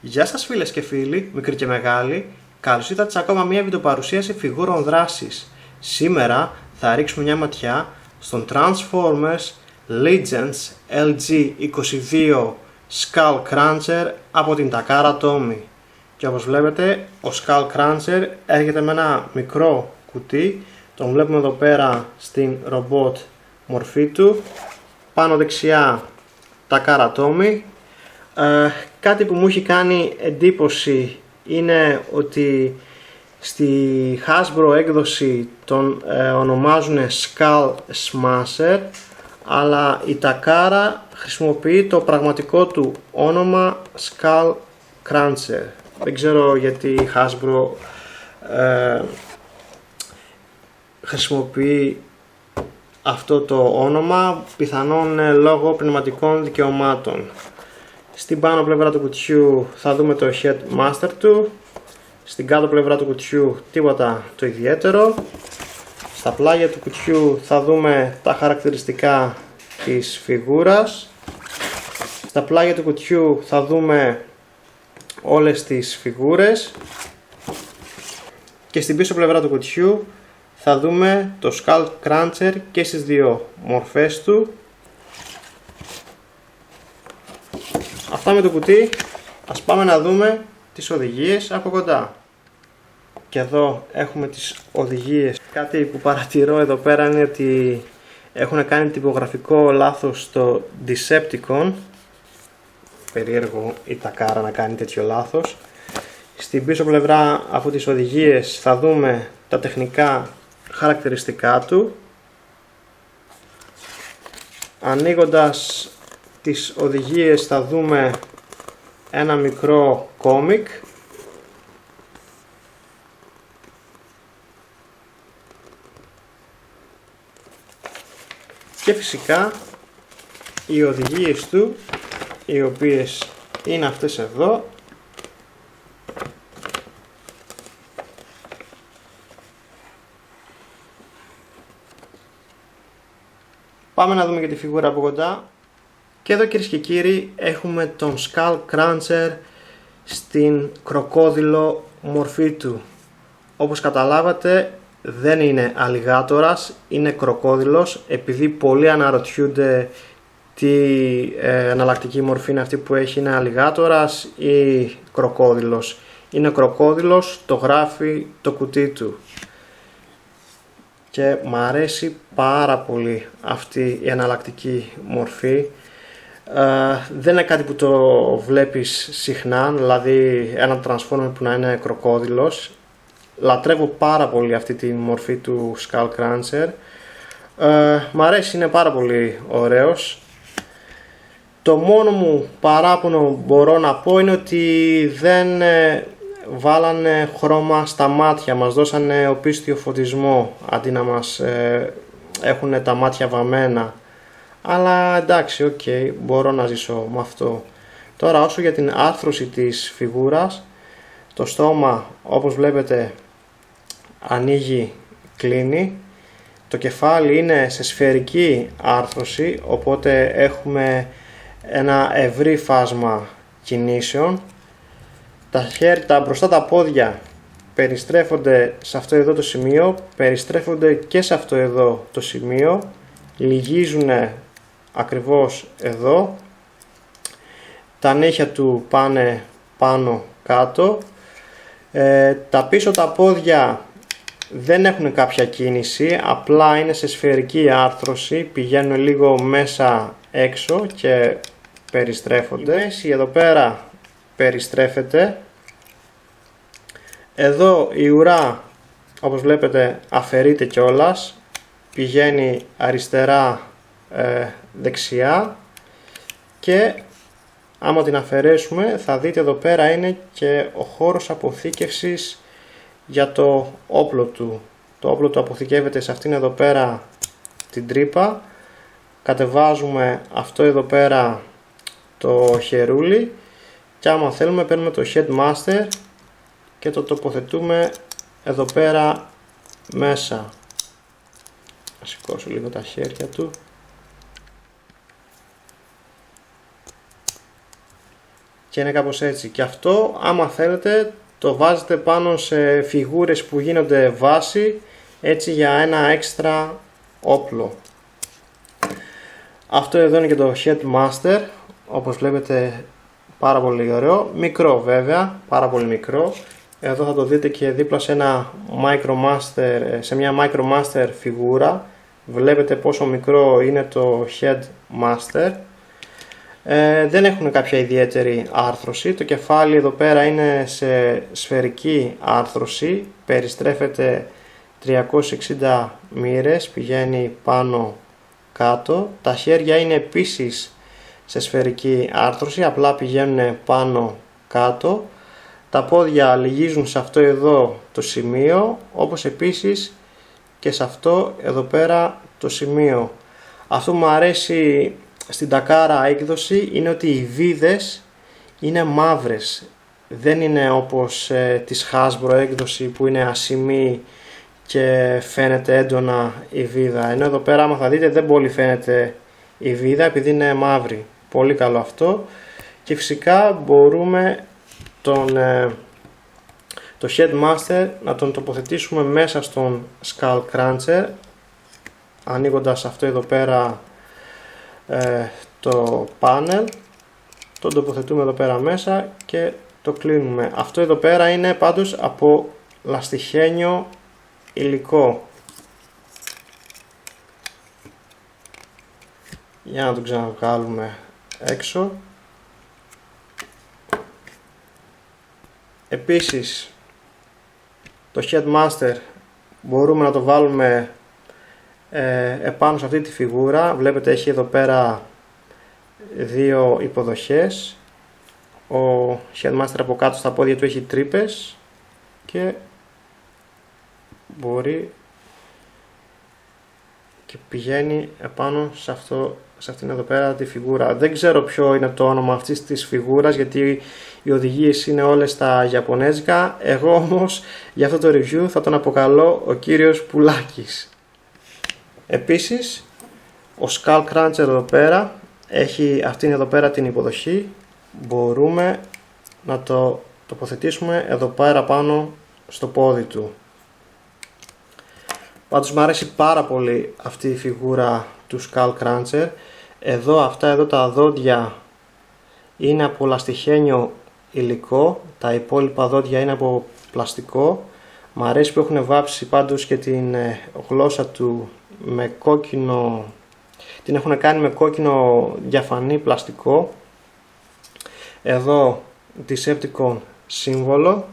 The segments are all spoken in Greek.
Γεια σας φίλες και φίλοι, μικροί και μεγάλοι, καλώς ήρθατε σε ακόμα μια βιντεοπαρουσίαση φιγούρων δράσης. Σήμερα θα ρίξουμε μια ματιά στον Transformers Legends LG22 Skull Cruncher από την Takara Tomy. Και όπως βλέπετε, ο Skull Cruncher έρχεται με ένα μικρό κουτί, τον βλέπουμε εδώ πέρα στην ρομπότ μορφή του, πάνω δεξιά Takara Tomy. Κάτι που μου έχει κάνει εντύπωση είναι ότι στη Hasbro έκδοση τον ονομάζουν Skull Smasher, αλλά η Takara χρησιμοποιεί το πραγματικό του όνομα Skull Cruncher. Δεν ξέρω γιατί η Hasbro χρησιμοποιεί αυτό το όνομα, πιθανόν λόγω πνευματικών δικαιωμάτων. Στην πάνω πλευρά του κουτιού θα δούμε το Headmaster του, στην κάτω πλευρά του κουτιού τίποτα το ιδιαίτερο. Στα πλάγια του κουτιού θα δούμε τα χαρακτηριστικά της φιγούρας. Στα πλάγια του κουτιού θα δούμε όλες τις φιγούρες και στην πίσω πλευρά του κουτιού θα δούμε το Skull Cruncher και στις δύο μορφές του. Αυτά με το κουτί, ας πάμε να δούμε τις οδηγίες από κοντά. Και εδώ έχουμε τις οδηγίες. Κάτι που παρατηρώ εδώ πέρα είναι ότι έχουν κάνει τυπογραφικό λάθος στο Decepticon. Περίεργο η Takara να κάνει τέτοιο λάθος. Στην πίσω πλευρά από τις οδηγίες θα δούμε τα τεχνικά χαρακτηριστικά του. Ανοίγοντας τις οδηγίες θα δούμε ένα μικρό κόμικ και φυσικά οι οδηγίες του, οι οποίες είναι αυτές εδώ. Πάμε να δούμε και τη φιγούρα από κοντά. Και εδώ κυρίες και κύριοι έχουμε τον Skull Cruncher στην κροκόδιλο μορφή του. Όπως καταλάβατε δεν είναι αλιγάτορας, είναι κροκόδιλος, επειδή πολλοί αναρωτιούνται τι εναλλακτική μορφή είναι αυτή που έχει, είναι αλιγάτορας ή κροκόδιλος. Είναι κροκόδιλος, το γράφει το κουτί του. Και μου αρέσει πάρα πολύ αυτή η εναλλακτική μορφή. Δεν είναι κάτι που το βλέπεις συχνά, δηλαδή ένα Transformer που να είναι κροκόδιλος. Λατρεύω πάρα πολύ αυτή τη μορφή του Skull Cruncher. Μ' αρέσει, είναι πάρα πολύ ωραίος. Το μόνο μου παράπονο μπορώ να πω είναι ότι δεν βάλανε χρώμα στα μάτια, μας δώσανε οπίστιο φωτισμό αντί να μας έχουν τα μάτια βαμμένα. Αλλά εντάξει, ok, μπορώ να ζήσω με αυτό. Τώρα όσο για την άρθρωση της φιγούρας, το στόμα όπως βλέπετε ανοίγει, κλείνει. Το κεφάλι είναι σε σφαιρική άρθρωση, οπότε έχουμε ένα ευρύ φάσμα κινήσεων. Τα μπροστά τα πόδια περιστρέφονται σε αυτό εδώ το σημείο, περιστρέφονται και σε αυτό εδώ το σημείο, λυγίζουν ακριβώς εδώ. Τα νύχια του πάνε πάνω κάτω. Τα πίσω τα πόδια δεν έχουν κάποια κίνηση, απλά είναι σε σφαιρική άρθρωση, πηγαίνουν λίγο μέσα έξω και περιστρέφονται. Η μέση εδώ πέρα περιστρέφεται. Εδώ η ουρά όπως βλέπετε αφαιρείται κιόλας, πηγαίνει αριστερά δεξιά και άμα την αφαιρέσουμε θα δείτε εδώ πέρα είναι και ο χώρος αποθήκευσης για το όπλο του. Το όπλο του αποθηκεύεται σε αυτήν εδώ πέρα την τρύπα. Κατεβάζουμε αυτό εδώ πέρα το χερούλι και άμα θέλουμε παίρνουμε το Headmaster και το τοποθετούμε εδώ πέρα μέσα. Θα σηκώσω λίγο τα χέρια του. και είναι κάπως έτσι. Και αυτό άμα θέλετε το βάζετε πάνω σε φιγούρες που γίνονται βάση, έτσι για ένα έξτρα όπλο. Αυτό εδώ είναι και το Headmaster, όπως βλέπετε πάρα πολύ ωραίο, μικρό βέβαια, πάρα πολύ μικρό. Εδώ θα το δείτε και δίπλα σε ένα Micromaster, σε μια Micromaster φιγούρα. Βλέπετε πόσο μικρό είναι το Headmaster. Δεν έχουν κάποια ιδιαίτερη άρθρωση. Το κεφάλι εδώ πέρα είναι σε σφαιρική άρθρωση, περιστρέφεται 360 μοίρες, πηγαίνει πάνω κάτω. Τα χέρια είναι επίσης σε σφαιρική άρθρωση, απλά πηγαίνουν πάνω κάτω. Τα πόδια λυγίζουν σε αυτό εδώ το σημείο, όπως επίσης και σε αυτό εδώ πέρα το σημείο. Αυτό που μου αρέσει στην Takara έκδοση είναι ότι οι βίδες είναι μαύρες. Δεν είναι όπως της Hasbro έκδοση που είναι ασημή και φαίνεται έντονα η βίδα. Ενώ εδώ πέρα άμα θα δείτε δεν πολύ φαίνεται η βίδα επειδή είναι μαύρη. Πολύ καλό αυτό. Και φυσικά μπορούμε το Headmaster να τον τοποθετήσουμε μέσα στον Skull Cruncher, ανοίγοντας αυτό εδώ πέρα το πάνελ, τον τοποθετούμε εδώ πέρα μέσα και το κλείνουμε. Αυτό εδώ πέρα είναι πάντως από λαστιχένιο υλικό. Για να τον ξαναβγάλουμε έξω. Επίσης το Headmaster μπορούμε να το βάλουμε επάνω σε αυτή τη φιγούρα. Βλέπετε έχει εδώ πέρα δύο υποδοχές. Ο Headmaster από κάτω στα πόδια του έχει τρύπες και μπορεί και πηγαίνει επάνω σε αυτήν εδώ πέρα τη φιγούρα. Δεν ξέρω ποιο είναι το όνομα αυτής της φιγούρας γιατί οι οδηγίες είναι όλες στα Ιαπωνέζικα. Εγώ όμως για αυτό το review θα τον αποκαλώ ο κύριος Πουλάκης. Επίσης ο Skull Cruncher εδώ πέρα έχει αυτήν εδώ πέρα την υποδοχή. Μπορούμε να το τοποθετήσουμε εδώ πέρα πάνω στο πόδι του. Πάντως μου αρέσει πάρα πολύ αυτή η φιγούρα του Skull Cruncher. Αυτά εδώ τα δόντια είναι από λαστιχένιο υλικό, τα υπόλοιπα δόντια είναι από πλαστικό. Μ' αρέσει που έχουν βάψει πάντως και την γλώσσα του με κόκκινο, την έχουν κάνει με κόκκινο διαφανή πλαστικό. Εδώ Decepticon σύμβολο.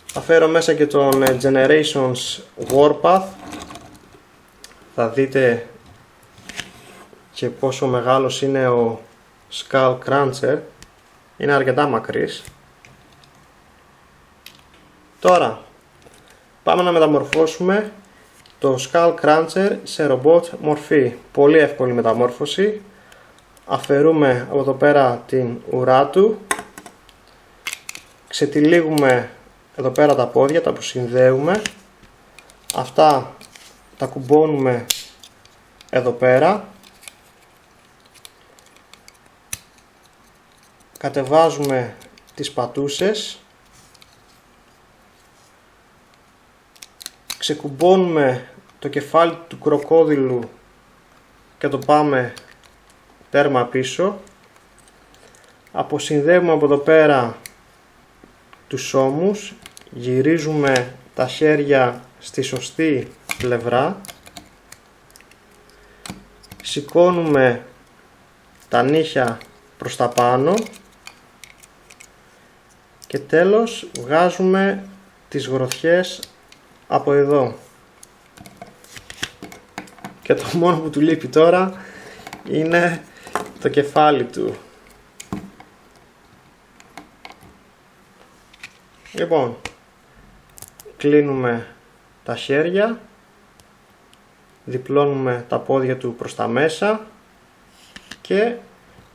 Θα φέρω μέσα και τον Generations Warpath. Θα δείτε και πόσο μεγάλος είναι ο Skull Cruncher. Είναι αρκετά μακρύς. Τώρα πάμε να μεταμορφώσουμε το Skull Cruncher σε ρομπότ μορφή. Πολύ εύκολη μεταμόρφωση. Αφαιρούμε από εδώ πέρα την ουρά του. Ξετυλίγουμε εδώ πέρα τα πόδια, τα που συνδέουμε. Αυτά τα κουμπώνουμε εδώ πέρα. Κατεβάζουμε τις πατούσες. Ξεκουμπώνουμε το κεφάλι του κροκόδιλου και το πάμε τέρμα πίσω. Αποσυνδέουμε από εδώ πέρα τους ώμους. Γυρίζουμε τα χέρια στη σωστή πλευρά. Σηκώνουμε τα νύχια προς τα πάνω. Και τέλος βγάζουμε τις γροθιές από εδώ. Και το μόνο που του λείπει τώρα είναι το κεφάλι του. Λοιπόν, κλείνουμε τα χέρια, διπλώνουμε τα πόδια του προς τα μέσα και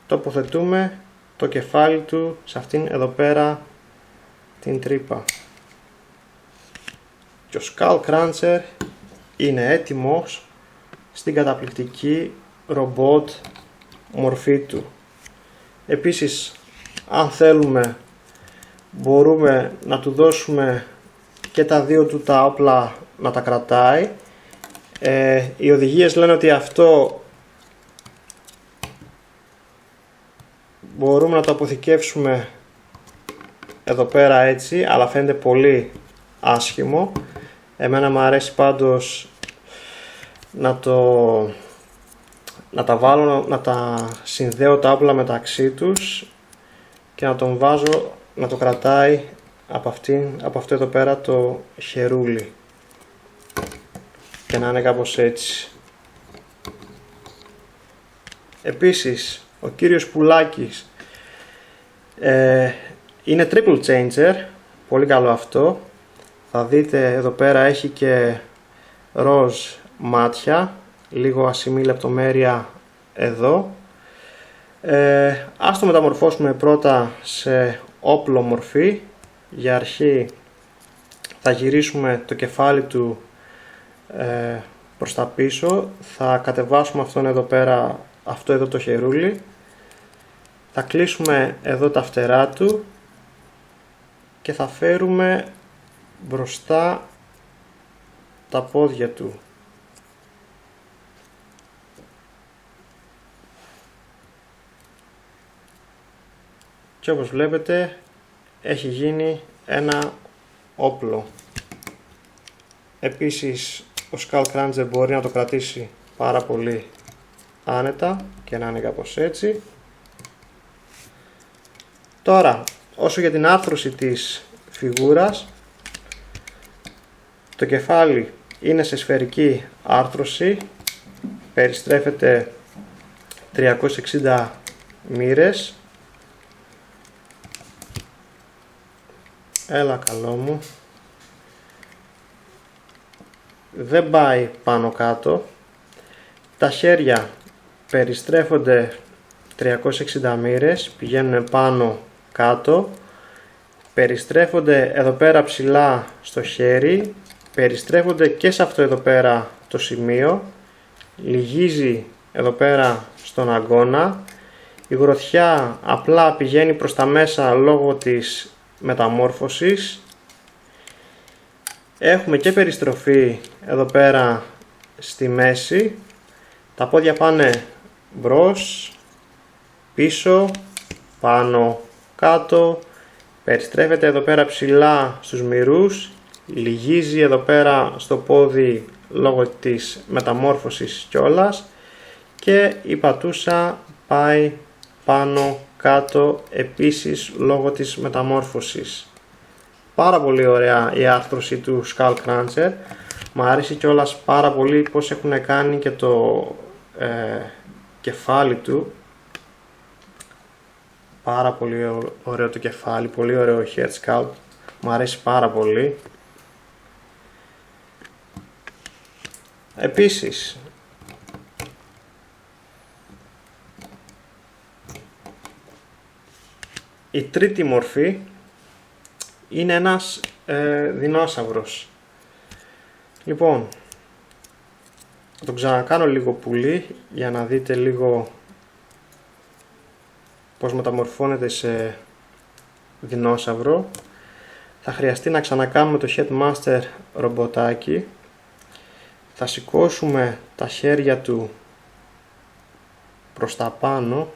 τοποθετούμε το κεφάλι του σε αυτήν εδώ πέρα την τρύπα. Και ο Skull Cruncher είναι έτοιμος στην καταπληκτική ρομπότ μορφή του. Επίσης, αν θέλουμε, μπορούμε να του δώσουμε και τα δύο του τα όπλα να τα κρατάει. Οι οδηγίες λένε ότι αυτό μπορούμε να το αποθηκεύσουμε εδώ πέρα έτσι, αλλά φαίνεται πολύ άσχημο. Εμένα μου αρέσει πάντως να τα βάλω, να τα συνδέω τα όπλα μεταξύ τους και να τον βάζω να το κρατάει από αυτό εδώ πέρα το χερούλι και να είναι κάπως έτσι. Επίσης, ο κύριος Πουλάκης είναι triple changer, πολύ καλό αυτό. Θα δείτε εδώ πέρα έχει και ροζ μάτια, λίγο ασημή λεπτομέρεια εδώ. Ας το μεταμορφώσουμε πρώτα σε όπλο μορφή. Για αρχή θα γυρίσουμε το κεφάλι του προς τα πίσω, θα κατεβάσουμε αυτόν εδώ πέρα, αυτό εδώ το χερούλι, θα κλείσουμε εδώ τα φτερά του και θα φέρουμε μπροστά τα πόδια του. Και όπως βλέπετε έχει γίνει ένα όπλο. Επίσης ο Skull Cruncher μπορεί να το κρατήσει πάρα πολύ άνετα και να είναι κάπως έτσι. Τώρα, όσο για την άρθρωση της φιγούρας, το κεφάλι είναι σε σφαιρική άρθρωση, περιστρέφεται 360 μοίρες. Έλα καλό μου. Δεν πάει πάνω κάτω. Τα χέρια περιστρέφονται 360 μοίρες, πηγαίνουν πάνω κάτω, περιστρέφονται εδώ πέρα ψηλά στο χέρι, περιστρέφονται και σε αυτό εδώ πέρα το σημείο, λυγίζει εδώ πέρα στον αγκώνα, η γροθιά απλά πηγαίνει προς τα μέσα λόγω της μεταμόρφωσης. Έχουμε και περιστροφή εδώ πέρα στη μέση, τα πόδια πάνε μπρος, πίσω, πάνω, κάτω, περιστρέφεται εδώ πέρα ψηλά στους μυρούς, λυγίζει εδώ πέρα στο πόδι λόγω της μεταμόρφωσης κιόλας και η πατούσα πάει πάνω κάτω επίσης λόγω της μεταμόρφωσης. Πάρα πολύ ωραία η άρθρωση του Skull Cruncher. Μου άρεσε κιόλας πάρα πολύ πως έχουν κάνει και το κεφάλι του. Πάρα πολύ ωραίο το κεφάλι, πολύ ωραίο head sculpt. Μου αρέσει πάρα πολύ. Επίσης, η τρίτη μορφή είναι ένας δεινόσαυρος. Λοιπόν, θα τον ξανακάνω λίγο πουλί για να δείτε λίγο πώς μεταμορφώνεται σε δεινόσαυρο. Θα χρειαστεί να ξανακάνουμε το Headmaster ρομποτάκι. Θα σηκώσουμε τα χέρια του προς τα πάνω.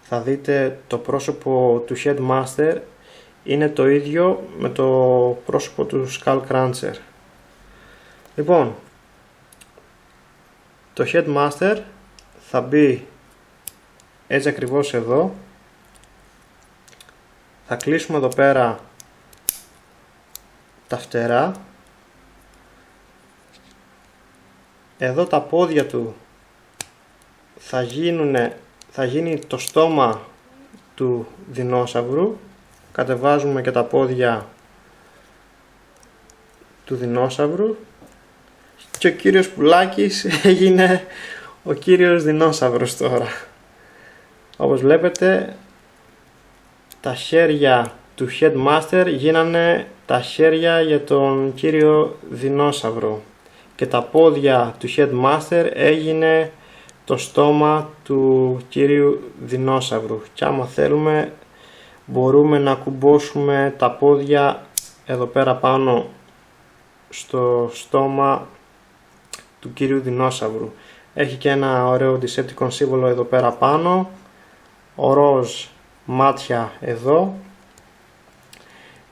Θα δείτε το πρόσωπο του Headmaster είναι το ίδιο με το πρόσωπο του Skull Cruncher. Λοιπόν, το Headmaster θα μπει έτσι ακριβώς εδώ. Θα κλείσουμε εδώ πέρα τα φτερά. Εδώ τα πόδια του θα γίνει το στόμα του δεινόσαυρου. Κατεβάζουμε και τα πόδια του δεινόσαυρου και ο κύριος Πουλάκης έγινε ο κύριος δεινόσαυρος τώρα. Όπως βλέπετε, τα χέρια του Headmaster γίνανε τα χέρια για τον κύριο δεινόσαυρο και τα πόδια του Headmaster έγινε το στόμα του κύριου δεινόσαυρου και άμα θέλουμε μπορούμε να κουμπώσουμε τα πόδια εδώ πέρα πάνω στο στόμα του κύριου δεινόσαυρου. Έχει και ένα ωραίο Decepticon σύμβολο εδώ πέρα πάνω, ροζ μάτια εδώ,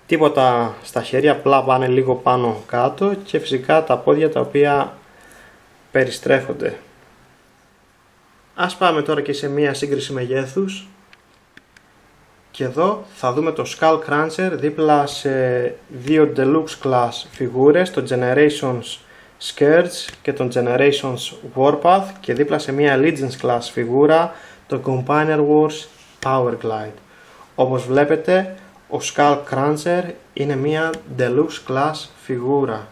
τίποτα στα χέρια, απλά πάνε λίγο πάνω κάτω και φυσικά τα πόδια τα οποία περιστρέφονται. Ας πάμε τώρα και σε μία σύγκριση μεγέθους και εδώ θα δούμε το Skull Cruncher δίπλα σε δύο Deluxe Class φιγούρες, το Generations Scourge και τον Generations Warpath και δίπλα σε μία Legends Class φιγούρα, το Combiner Wars Power Glide. Όπως βλέπετε, ο Skull Cruncher είναι μία Deluxe Class φιγούρα.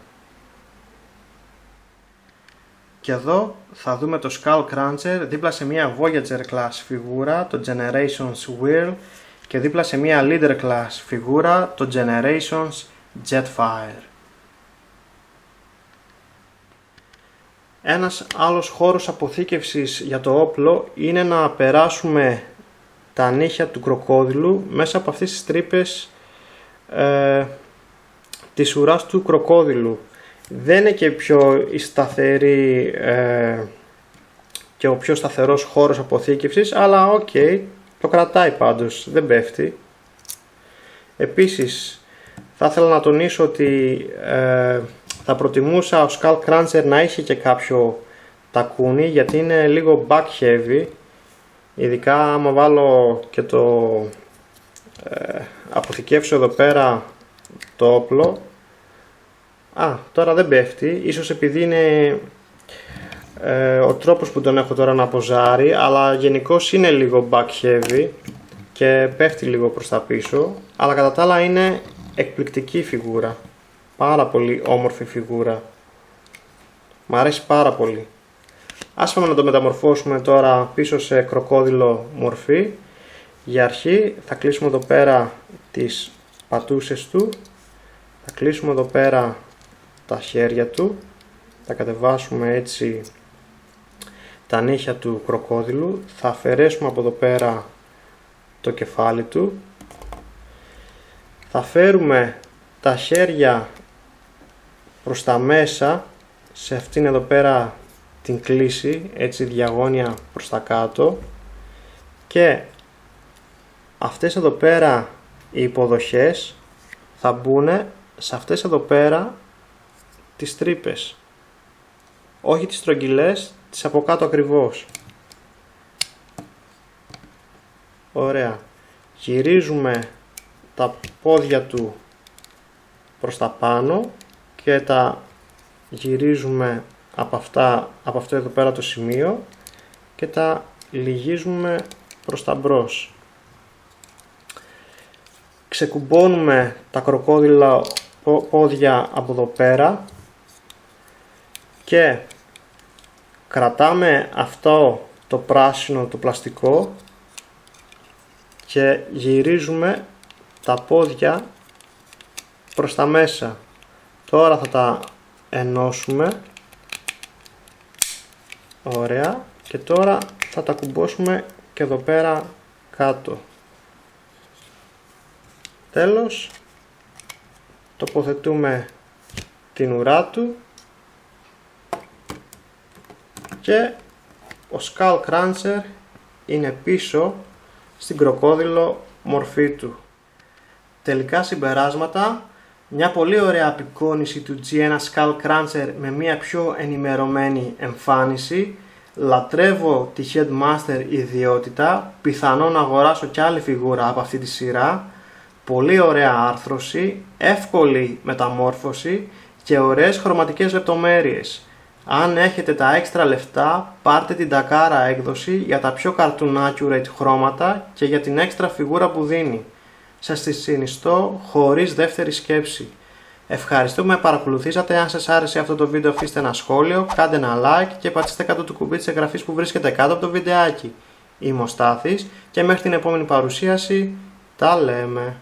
Και εδώ θα δούμε το Skull Cruncher δίπλα σε μία Voyager Class φιγούρα, το Generations Whirl και δίπλα σε μία Leader Class φιγούρα, το Generations Jetfire. Ένας άλλος χώρος αποθήκευσης για το όπλο είναι να περάσουμε τα νύχια του κροκόδιλου μέσα από αυτές τις τρύπες της ουράς του κροκόδιλου. Δεν είναι και πιο σταθερή και ο πιο σταθερός χώρος αποθήκευσης, αλλά ok, το κρατάει πάντως, δεν πέφτει. Επίσης θα ήθελα να τονίσω ότι θα προτιμούσα ο Skull Cruncher να είχε και κάποιο τακούνι, γιατί είναι λίγο back heavy, ειδικά άμα βάλω και το αποθηκεύσω εδώ πέρα το όπλο. Τώρα δεν πέφτει, ίσως επειδή είναι ο τρόπος που τον έχω τώρα να ποζάρει, αλλά γενικώς είναι λίγο back heavy και πέφτει λίγο προς τα πίσω, αλλά κατά τα άλλα είναι εκπληκτική φιγούρα, πάρα πολύ όμορφη φιγούρα, μ' αρέσει πάρα πολύ. Ας πάμε να το μεταμορφώσουμε τώρα πίσω σε κροκόδιλο μορφή. Για αρχή θα κλείσουμε εδώ πέρα τις πατούσες του, θα κλείσουμε εδώ πέρα τα χέρια του, θα κατεβάσουμε έτσι τα νύχια του κροκόδιλου, θα αφαιρέσουμε από εδώ πέρα το κεφάλι του, θα φέρουμε τα χέρια προς τα μέσα σε αυτήν εδώ πέρα την κλίση, έτσι διαγώνια προς τα κάτω, και αυτές εδώ πέρα οι υποδοχές θα μπουν σε αυτές εδώ πέρα τις τρύπες, όχι τις στρογγυλές, τις από κάτω ακριβώς. Ωραία. Γυρίζουμε τα πόδια του προς τα πάνω και τα γυρίζουμε από αυτό εδώ πέρα το σημείο και τα λυγίζουμε προς τα μπρος. Ξεκουμπώνουμε τα κροκόδιλα πόδια από εδώ πέρα και κρατάμε αυτό το πράσινο το πλαστικό και γυρίζουμε τα πόδια προς τα μέσα. Τώρα θα τα ενώσουμε. Ωραία. Και τώρα θα τα κουμπώσουμε και εδώ πέρα κάτω. Τέλος, τοποθετούμε την ουρά του και ο Skull Cruncher είναι πίσω στην κροκόδιλο μορφή του. Τελικά συμπεράσματα: μια πολύ ωραία απεικόνιση του G1 Skull Cruncher με μια πιο ενημερωμένη εμφάνιση. Λατρεύω τη Headmaster ιδιότητα, πιθανόν να αγοράσω κι άλλη φιγούρα από αυτή τη σειρά. Πολύ ωραία άρθρωση, εύκολη μεταμόρφωση και ωραίες χρωματικές λεπτομέρειες. Αν έχετε τα έξτρα λεφτά, πάρτε την Takara έκδοση για τα πιο cartoon accurate χρώματα και για την έξτρα φιγούρα που δίνει. Σας τη συνιστώ χωρίς δεύτερη σκέψη. Ευχαριστώ που με παρακολουθήσατε. Αν σας άρεσε αυτό το βίντεο, αφήστε ένα σχόλιο, κάντε ένα like και πατήστε κάτω το κουμπί της εγγραφής που βρίσκεται κάτω από το βιντεάκι. Είμαι ο Στάθης και μέχρι την επόμενη παρουσίαση τα λέμε.